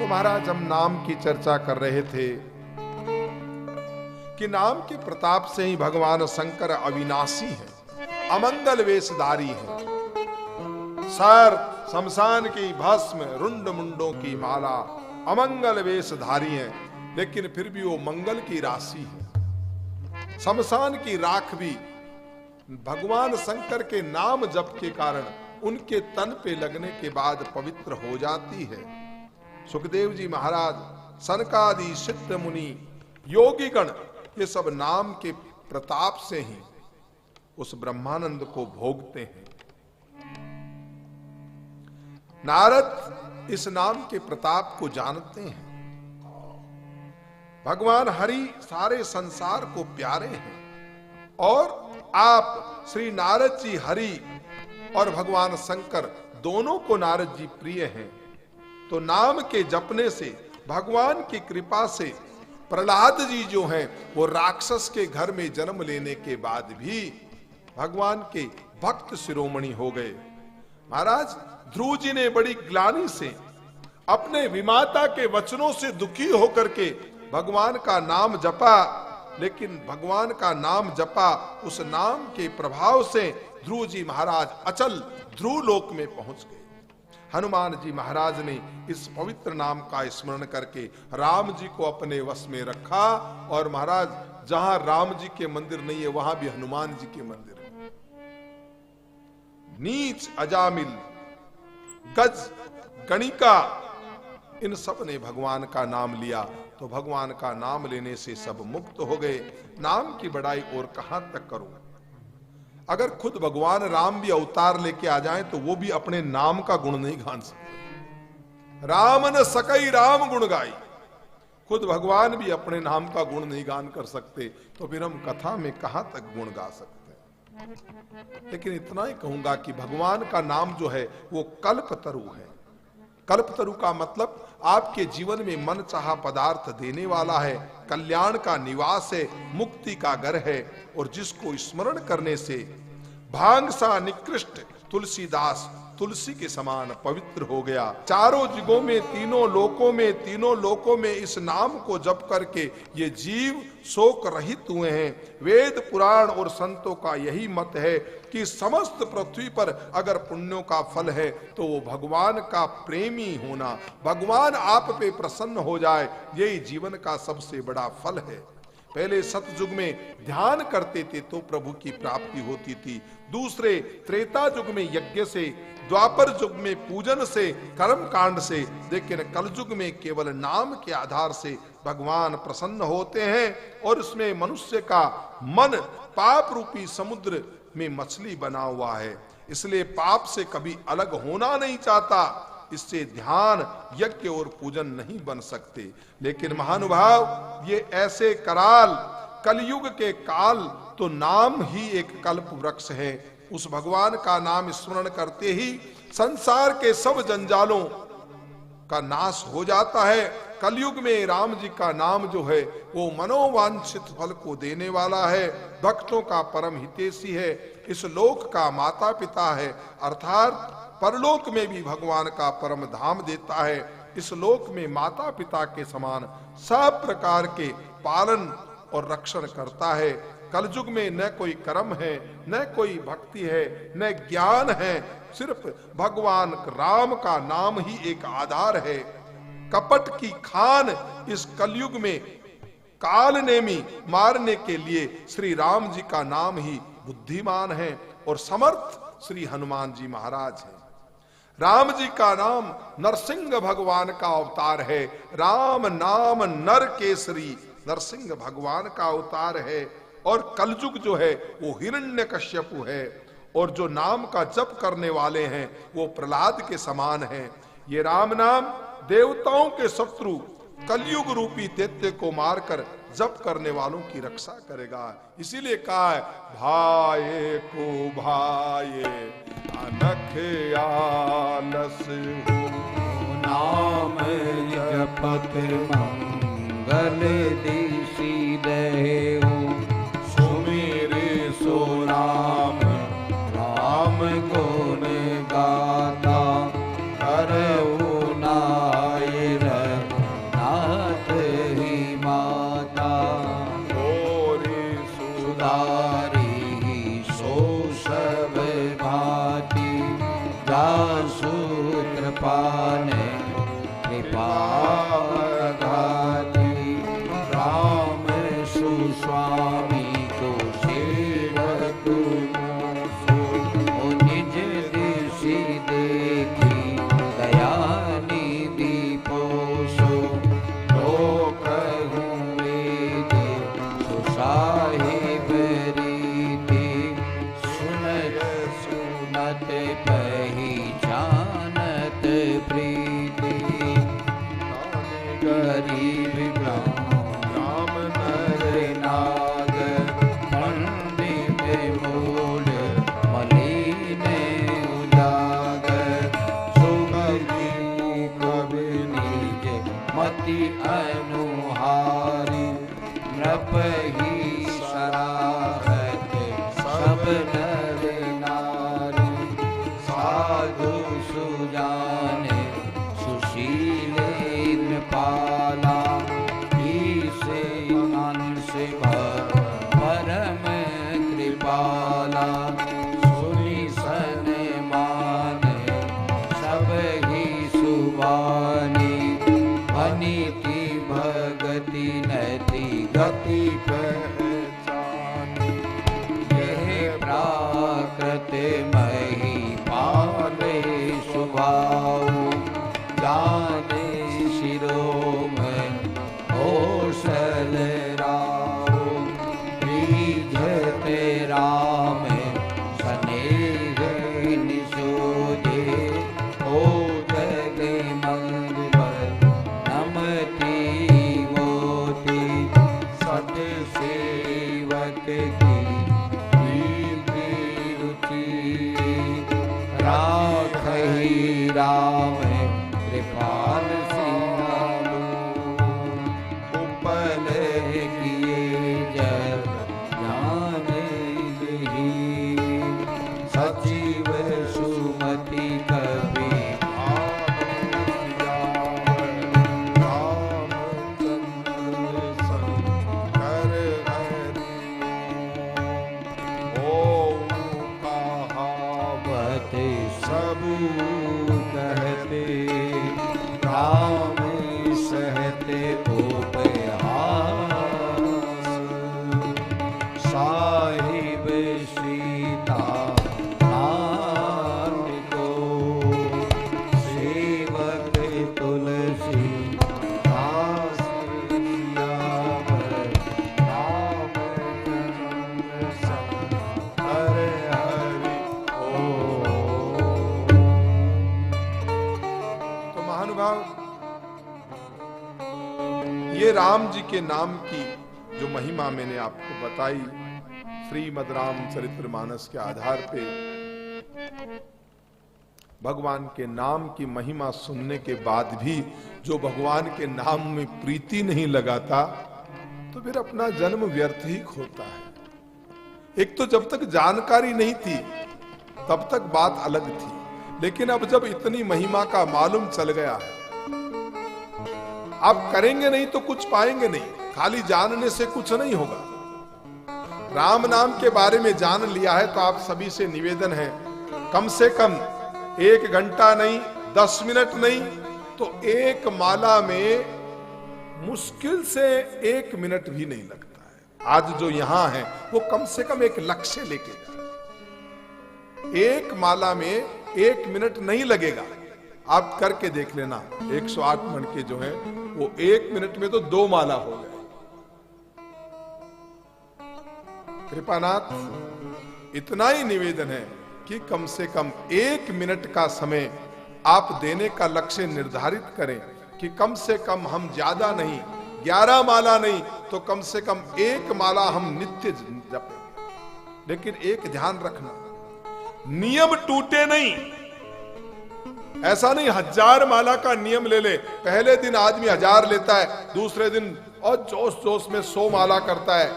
महाराज हम नाम की चर्चा कर रहे थे कि नाम के प्रताप से ही भगवान शंकर अविनाशी हैं, अमंगल वेशधारी हैं। सर शमशान की भस्म, रुंड मुंडों की माला, अमंगल वेशधारी हैं, लेकिन फिर भी वो मंगल की राशि है। शमशान की राख भी भगवान शंकर के नाम जप के कारण उनके तन पे लगने के बाद पवित्र हो जाती है। सुखदेव जी महाराज, सनकादि सिद्ध मुनि, योगीगण, ये सब नाम के प्रताप से ही उस ब्रह्मानंद को भोगते हैं। नारद इस नाम के प्रताप को जानते हैं। भगवान हरि सारे संसार को प्यारे हैं और आप श्री नारद जी हरि और भगवान शंकर दोनों को नारद जी प्रिय हैं। तो नाम के जपने से, भगवान की कृपा से प्रहलाद जी जो हैं वो राक्षस के घर में जन्म लेने के बाद भी भगवान के भक्त शिरोमणि हो गए। महाराज ध्रुव जी ने बड़ी ग्लानि से अपने विमाता के वचनों से दुखी होकर के भगवान का नाम जपा, लेकिन भगवान का नाम जपा, उस नाम के प्रभाव से ध्रुव जी महाराज अचल ध्रुव लोक में पहुंच गए। हनुमान जी महाराज ने इस पवित्र नाम का स्मरण करके राम जी को अपने वश में रखा, और महाराज जहां राम जी के मंदिर नहीं है वहां भी हनुमान जी के मंदिर है। नीच, अजामिल, गज, गणिका, इन सब ने भगवान का नाम लिया तो भगवान का नाम लेने से सब मुक्त हो गए। नाम की बड़ाई और कहां तक करूं? अगर खुद भगवान राम भी अवतार लेके आ जाएं तो वो भी अपने नाम का गुण नहीं गान सकते। राम न सकई राम गुण गाई, खुद भगवान भी अपने नाम का गुण नहीं गान कर सकते, तो फिर हम कथा में कहां तक गुण गा सकते हैं? लेकिन इतना ही कहूंगा कि भगवान का नाम जो है वो कल्पतरु है। कल्पतरु का मतलब आपके जीवन में मन चाहा पदार्थ देने वाला है, कल्याण का निवास है, मुक्ति का घर है, और जिसको स्मरण करने से भांग सा निकृष्ट तुलसीदास तुलसी के समान पवित्र हो गया। चारों जुगों में, तीनों लोकों में इस नाम को जप करके ये जीव शोक रहित हुए हैं। वेद पुराण और संतों का यही मत है कि समस्त पृथ्वी पर अगर पुण्यों का फल है तो वो भगवान का प्रेमी होना, भगवान आप पे प्रसन्न हो जाए, यही जीवन का सबसे बड़ा फल है। पहले सतयुग में ध्यान करते थे तो प्रभु की प्राप्ति होती थी, दूसरे त्रेता युग में यज्ञ से, द्वापर युग में पूजन से, कर्म कांड से, लेकिन कलयुग में केवल नाम के आधार से भगवान प्रसन्न होते हैं। और उसमें मनुष्य का मन पाप रूपी समुद्र में मछली बना हुआ है, इसलिए पाप से कभी अलग होना नहीं चाहता। इससे ध्यान, यज्ञ और पूजन नहीं बन सकते। लेकिन महानुभाव, ये ऐसे कराल कलयुग के काल तो नाम ही एक कल्प वृक्ष है। उस भगवान का नाम स्मरण करते ही संसार के सब जंजालों का नाश हो जाता है। कलयुग में राम जी का नाम जो है वो मनोवांछित फल को देने वाला है, भक्तों का परम हितैषी है, इस लोक का माता पिता है, अर्थात परलोक में भी भगवान का परम धाम देता है। इस लोक में माता पिता के समान सब प्रकार के पालन और रक्षण करता है। कलयुग में न कोई कर्म है, न कोई भक्ति है, न ज्ञान है, सिर्फ भगवान राम का नाम ही एक आधार है। कपट की खान इस कलयुग में काल नेमी मारने के लिए श्री राम जी का नाम ही बुद्धिमान है, और समर्थ श्री हनुमान जी महाराज हैं। राम जी का नाम नरसिंह भगवान का अवतार है। राम नाम नर केसरी, नरसिंह भगवान का अवतार है। और कलयुग जो है वो हिरण्यकश्यपु है, और जो नाम का जप करने वाले हैं वो प्रहलाद के समान हैं। ये राम नाम देवताओं के शत्रु कलयुग रूपी दैत्य को मारकर जप करने वालों की रक्षा करेगा। इसीलिए कहा है, भाये को भाये अनख आलस हो, नाम जपत मंगल दिशि देहु, सुमिरे सो राम राम गुण गाता, करहु नाय नाथ ही माता, गोरी सुधारी सो सब भांति, जासु कृपान कृपा घाती, राम सुस्वामी को सेवक मोसो, निज दिशि देखी दया निधि पोसो, लोकहु वेद सुसाहिब रीति, सुनत सुनत पहिचानत प्रीति, गरीब राम नर नाग, पंडित मूल मलिन उजागर, सुगति कवि निज मति अनुहारी, नृपहि सराहत सब नर नारी, साधु जाऊं जाने शिरोमणि कौशल राऊ रीझते राम स्नेह निशोधे ओ जग मंगल नमति मोति सत सेवक की रुचि राखहि राम कृपाल सियालु उपल किए जब ज्ञान दही सचिव सुमति कवि कहते राम सहते उपहास साहिब सीता नाम को सेवक तुलसी दास राम हरे हरि ये राम जी के नाम की जो महिमा मैंने आपको बताई श्रीमद् रामचरितमानस के आधार पे, भगवान के नाम की महिमा सुनने के बाद भी जो भगवान के नाम में प्रीति नहीं लगाता तो फिर अपना जन्म व्यर्थ ही खोता है। एक तो जब तक जानकारी नहीं थी तब तक बात अलग थी, लेकिन अब जब इतनी महिमा का मालूम चल गया है, आप करेंगे नहीं तो कुछ पाएंगे नहीं, खाली जानने से कुछ नहीं होगा। राम नाम के बारे में जान लिया है तो आप सभी से निवेदन है, कम से कम 1 घंटा नहीं, 10 मिनट नहीं तो एक माला में मुश्किल से 1 मिनट भी नहीं लगता है। आज जो यहां है वो कम से कम एक लक्ष्य लेके जाए, एक माला में 1 मिनट नहीं लगेगा। आप करके देख लेना, 108 मन के जो है वो 1 मिनट में तो 2 माला हो गए। कृपानाथ इतना ही निवेदन है कि कम से कम 1 मिनट का समय आप देने का लक्ष्य निर्धारित करें कि कम से कम हम ज्यादा नहीं, 11 माला नहीं तो कम से कम 1 माला हम नित्य जपें। लेकिन एक ध्यान रखना, नियम टूटे नहीं। ऐसा नहीं 1000 माला का नियम ले ले, पहले दिन आदमी 1000 लेता है, दूसरे दिन और जोश जोश में 100 माला करता है,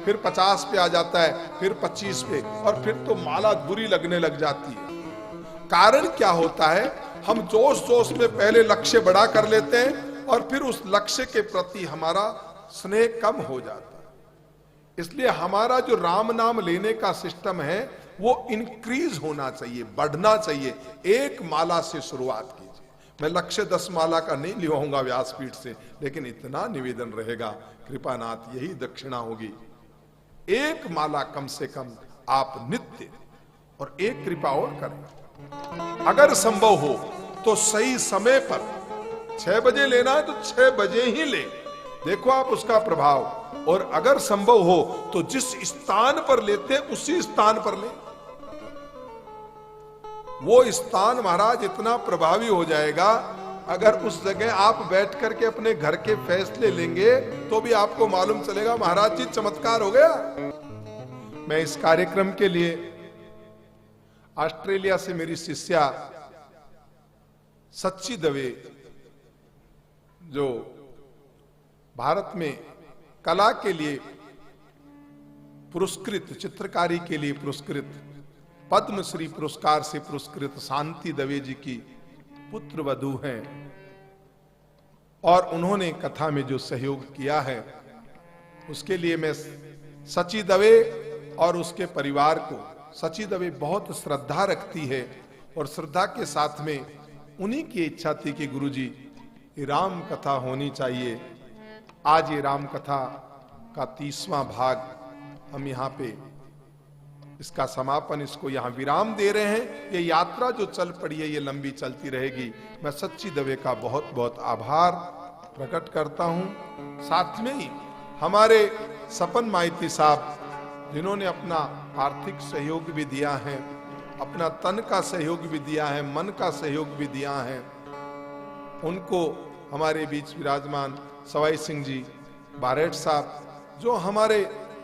फिर 50 पे आ जाता है, फिर 25 पे, और फिर तो माला बुरी लगने लग जाती है। कारण क्या होता है, हम जोश जोश में पहले लक्ष्य बड़ा कर लेते हैं और फिर उस लक्ष्य के प्रति हमारा स्नेह कम हो जाता है। इसलिए हमारा जो राम नाम लेने का सिस्टम है वो इंक्रीज होना चाहिए, बढ़ना चाहिए। 1 माला से शुरुआत कीजिए। मैं लक्ष्य 10 माला का नहीं लिवाऊंगा व्यासपीठ से, लेकिन इतना निवेदन रहेगा कृपानाथ, यही दक्षिणा होगी। 1 माला कम से कम आप नित्य, और एक कृपा और करें, अगर संभव हो तो सही समय पर 6 बजे लेना है तो 6 बजे ही ले, देखो आप उसका प्रभाव। और अगर संभव हो तो जिस स्थान पर लेते हैं उसी स्थान पर ले। वो स्थान महाराज इतना प्रभावी हो जाएगा, अगर उस जगह आप बैठ करके अपने घर के फैसले लेंगे तो भी आपको मालूम चलेगा महाराज जी चमत्कार हो गया। मैं इस कार्यक्रम के लिए ऑस्ट्रेलिया से मेरी शिष्या सच्ची दवे, जो भारत में कला के लिए पुरस्कृत, चित्रकारी के लिए पुरस्कृत, पद्मश्री पुरस्कार से पुरस्कृत शांति दवे जी की पुत्र वधू हैं, और उन्होंने कथा में जो सहयोग किया है उसके लिए मैं सची दवे और उसके परिवार को, सची दवे बहुत श्रद्धा रखती है और श्रद्धा के साथ में उन्हीं की इच्छा थी कि गुरुजी ये राम कथा होनी चाहिए। आज ये राम कथा का 30वां भाग हम यहाँ पे इसका समापन, इसको यहां विराम दे रहे हैं। ये यात्रा जो चल पड़ी है ये लंबी चलती रहेगी। मैं सच्ची दवे का बहुत बहुत आभार प्रकट करता हूं। साथ में ही हमारे सपन माइती साहब जिन्होंने अपना आर्थिक सहयोग भी दिया है, अपना तन का सहयोग भी दिया है, मन का सहयोग भी दिया है, उनको हमारे बीच विराजमान सवाई सिंह जी बारेट साहब जो हमारे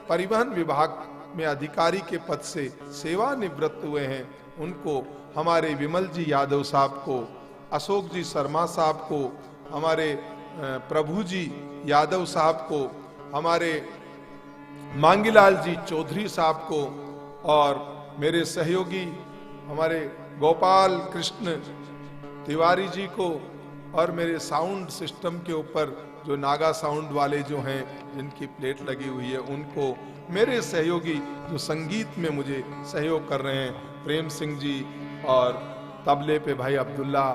परिवहन विभाग में अधिकारी के पद से सेवानिवृत्त हुए हैं, उनको, हमारे विमल जी यादव साहब को, अशोक जी शर्मा साहब को, हमारे प्रभु जी यादव साहब को, हमारे मांगीलाल जी चौधरी साहब को, और मेरे सहयोगी हमारे गोपाल कृष्ण तिवारी जी को, और मेरे साउंड सिस्टम के ऊपर जो नागा साउंड वाले जो हैं जिनकी प्लेट लगी हुई है उनको, मेरे सहयोगी जो संगीत में मुझे सहयोग कर रहे हैं प्रेम सिंह जी, और तबले पे भाई अब्दुल्ला,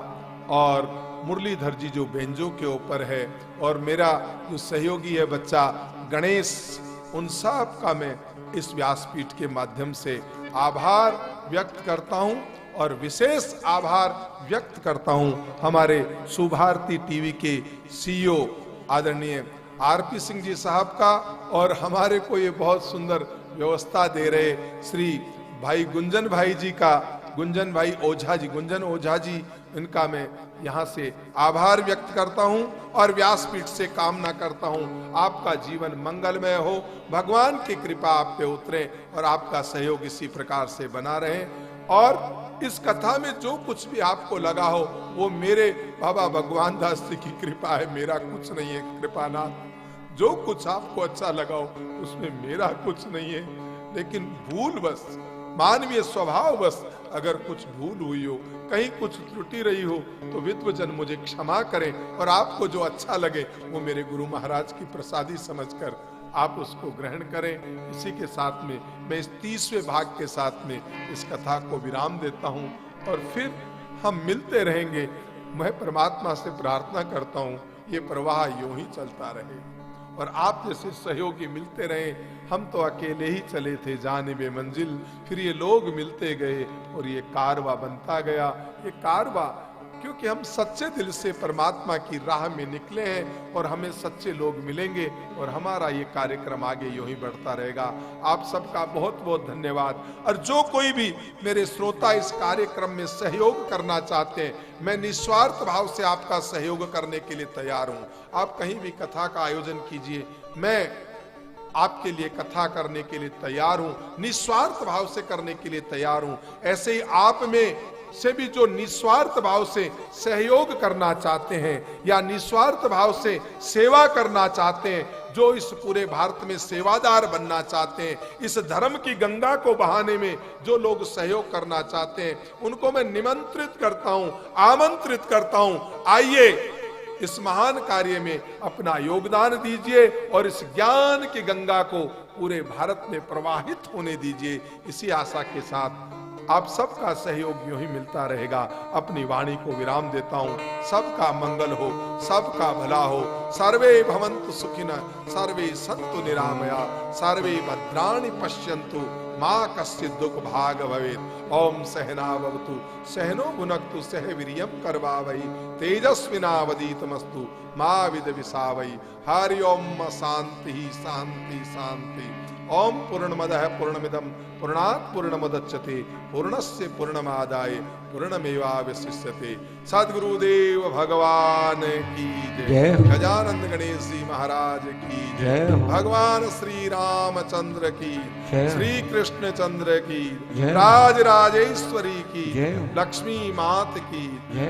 और मुरलीधर जी जो बेंजो के ऊपर है, और मेरा जो सहयोगी है बच्चा गणेश, उन सब का मैं इस व्यासपीठ के माध्यम से आभार व्यक्त करता हूं। और विशेष आभार व्यक्त करता हूं हमारे सुभारती टीवी के सीईओ आदरणीय आरपी सिंह जी साहब का, और हमारे को ये बहुत सुंदर व्यवस्था दे रहे श्री भाई गुंजन भाई जी का, गुंजन भाई ओझा जी, गुंजन ओझा जी, इनका मैं यहाँ से आभार व्यक्त करता हूँ और व्यासपीठ से कामना करता हूँ आपका जीवन मंगलमय हो, भगवान की कृपा आप पे उतरे और आपका सहयोग इसी प्रकार से बना रहे। और इस कथा में जो कुछ भी आपको लगा हो वो मेरे बाबा भगवान दास जी की कृपा है, मेरा कुछ नहीं है। कृपानाथ, जो कुछ आपको अच्छा लगा हो उसमें मेरा कुछ नहीं है, लेकिन भूल बस, मानवीय स्वभाव बस, अगर कुछ भूल हुई हो, कहीं कुछ त्रुटि रही हो तो विद्वजन मुझे क्षमा करें, और आपको जो अच्छा लगे वो मेरे गुरु महाराज की प्रसादी समझकर आप उसको ग्रहण करें। इसी के साथ में मैं इस 30वें भाग के साथ में इस कथा को विराम देता हूं, और फिर हम मिलते रहेंगे। मैं परमात्मा से प्रार्थना करता हूं ये प्रवाह यूं ही चलता रहे और आप जैसे सहयोगी मिलते रहे। हम तो अकेले ही चले थे जानिबे मंजिल, फिर ये लोग मिलते गए और ये कारवा बनता गया। ये कारवा क्योंकि हम सच्चे दिल से परमात्मा की राह में निकले हैं और हमें सच्चे लोग मिलेंगे और हमारा ये कार्यक्रम आगे यूं ही बढ़ता रहेगा। आप सबका बहुत बहुत धन्यवाद। और जो कोई भी मेरे श्रोता इस कार्यक्रम में सहयोग करना चाहते हैं, मैं निस्वार्थ भाव से आपका सहयोग करने के लिए तैयार हूं। आप कहीं भी कथा का आयोजन कीजिए, मैं आपके लिए कथा करने के लिए तैयार हूं, निस्वार्थ भाव से करने के लिए तैयार हूं। ऐसे ही आप में से भी जो निस्वार्थ भाव से सहयोग करना चाहते हैं या निस्वार्थ भाव से सेवा करना चाहते हैं, जो इस पूरे भारत में सेवादार बनना चाहते हैं, इस धर्म की गंगा को बहाने में जो लोग सहयोग करना चाहते हैं, उनको मैं निमंत्रित करता हूं, आमंत्रित करता हूं, आइए इस महान कार्य में अपना योगदान दीजिए और इस ज्ञान की गंगा को पूरे भारत में प्रवाहित होने दीजिए। इसी आशा के साथ आप सबका सहयोग यूं ही मिलता रहेगा। अपनी वाणी को विराम देता हूं। सबका मंगल हो, सबका भला हो। सर्वे भवन्तु सुखिनः, सर्वे सन्तु निरामया, सर्वे भद्राणि पश्यन्तु, मां कश्चित् दुःख भाग भवेत्। ओम सहना भवतु, सहनो भुनक्तु, सह वीर्यं करवावहै, तेजस्विनावधीतमस्तु मा विद्विषावहै। हरि ओम शांति शांति शांति। ओम पूर्णमदः पूर्णमिदं पूर्णात् पूर्णमुदच्यते पूर्णस्य पूर्णमादाय पूर्णमेवावशिष्यते। सद्गुरुदेव भगवान की जय। गजानंद गणेश जी महाराज की जय। भगवान श्री रामचंद्र की, श्री कृष्ण चंद्र की, राज राजेश्वरी की, लक्ष्मी मात की,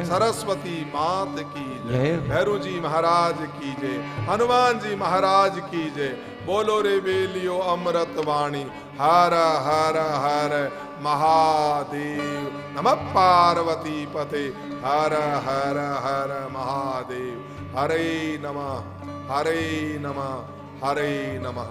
सरस्वती मात की जय, भैरू जी महाराज की जय, हनुमान जी महाराज की जय। बोलो रे बेलियो अमृत वाणी। हर हर हर महादेव। नमः पार्वती पते। हर हर हर महादेव। हरे नमः, हरे नमः, हरे नमः।